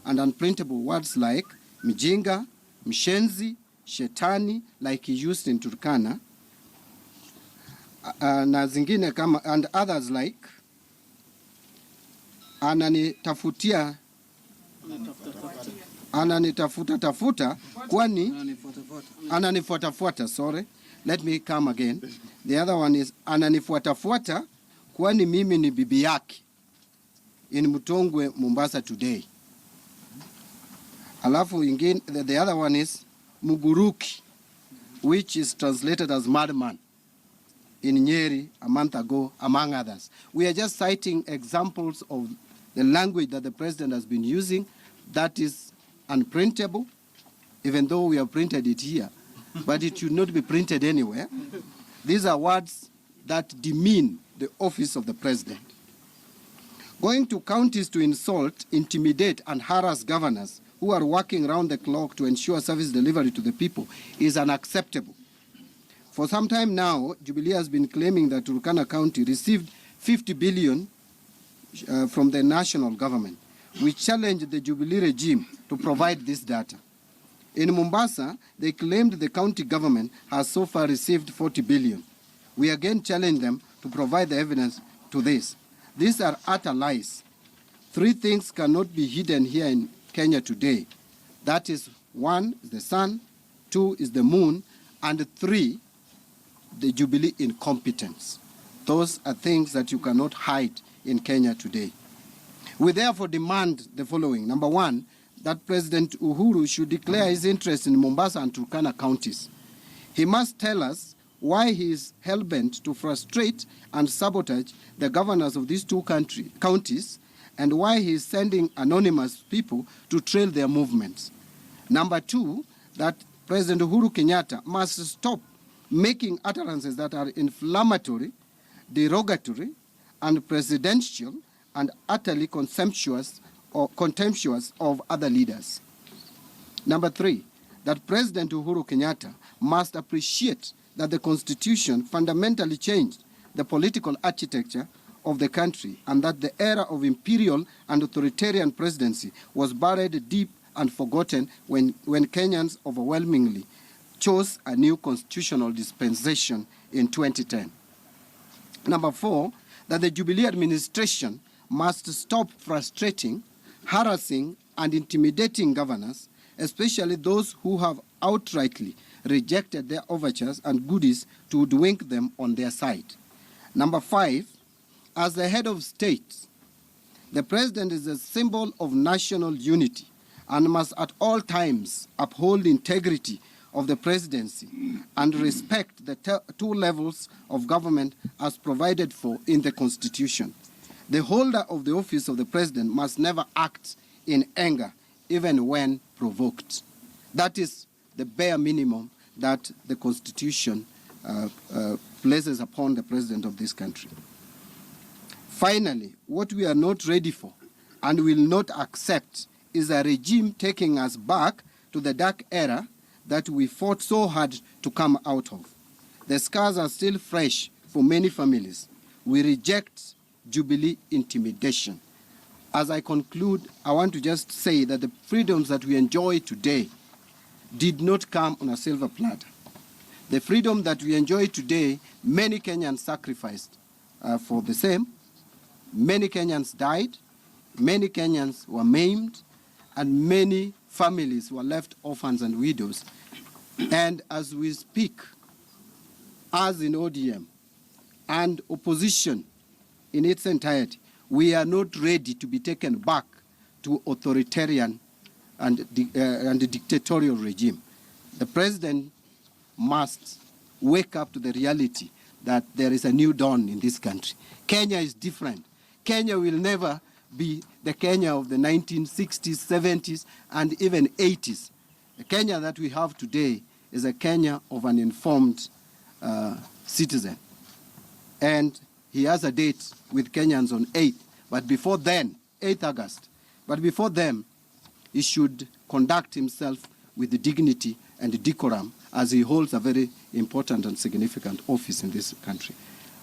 and unprintable words like mjinga, mshenzi, shetani, like he used in Turkana, na zingine kama, and others like ananitafuta kwani ananifuatafuata, sorry, let me come again. The other one is ananifuatafuata kwani mimi ni bibi yake, in Mutongwe, Mombasa today. Alafu ingine, the other one is Muguruki, which is translated as madman, in Nyeri a month ago, among others. We are just citing examples of the language that the president has been using that is unprintable, even though we have printed it here, but it should not be printed anywhere. These are words that demean the office of the president. Going to counties to insult, intimidate, and harass governors who are working around the clock to ensure service delivery to the people is unacceptable. For some time now, Jubilee has been claiming that Turkana County received 50 billion from the national government. We challenged the Jubilee regime to provide this data. In Mombasa, they claimed the county government has so far received 40 billion. We again challenge them to provide the evidence to this. These are utter lies. Three things cannot be hidden here in Kenya today. That is, 1 is the sun, 2 is the moon, and 3, the Jubilee incompetence. Those are things that you cannot hide in Kenya today. We therefore demand the following. Number 1, that President Uhuru should declare his interest in Mombasa and Turkana counties. He must tell us why he is hell-bent to frustrate and sabotage the governors of these two counties, and why he is sending anonymous people to trail their movements. Number 2, that President Uhuru Kenyatta must stop making utterances that are inflammatory, derogatory, and presidential, and utterly contemptuous of other leaders. Number 3, that President Uhuru Kenyatta must appreciate that the Constitution fundamentally changed the political architecture of the country, and that the era of imperial and authoritarian presidency was buried deep and forgotten when Kenyans overwhelmingly chose a new constitutional dispensation in 2010. Number 4, that the Jubilee administration must stop frustrating, harassing, and intimidating governors, especially those who have outrightly rejected their overtures and goodies to hoodwink them on their side. Number 5, as the head of state, the president is a symbol of national unity and must at all times uphold the integrity of the presidency and respect the two levels of government as provided for in the Constitution. The holder of the office of the president must never act in anger, even when provoked. That is the bare minimum that the Constitution places upon the president of this country. Finally, what we are not ready for and will not accept is a regime taking us back to the dark era that we fought so hard to come out of. The scars are still fresh for many families. We reject Jubilee intimidation. As I conclude, I want to just say that the freedoms that we enjoy today did not come on a silver platter. The freedom that we enjoy today, many Kenyans sacrificed for the same. Many Kenyans died, many Kenyans were maimed, and many families were left orphans and widows. And as we speak, as in ODM and opposition in its entirety, we are not ready to be taken back to authoritarian and dictatorial regime. The president must wake up to the reality that there is a new dawn in this country. Kenya is different. Kenya will never be the Kenya of the 1960s, 70s, and even 80s. The Kenya that we have today is a Kenya of an informed citizen. And he has a date with Kenyans on 8th, but before then, 8th August, but before then, he should conduct himself with dignity and decorum as he holds a very important and significant office in this country.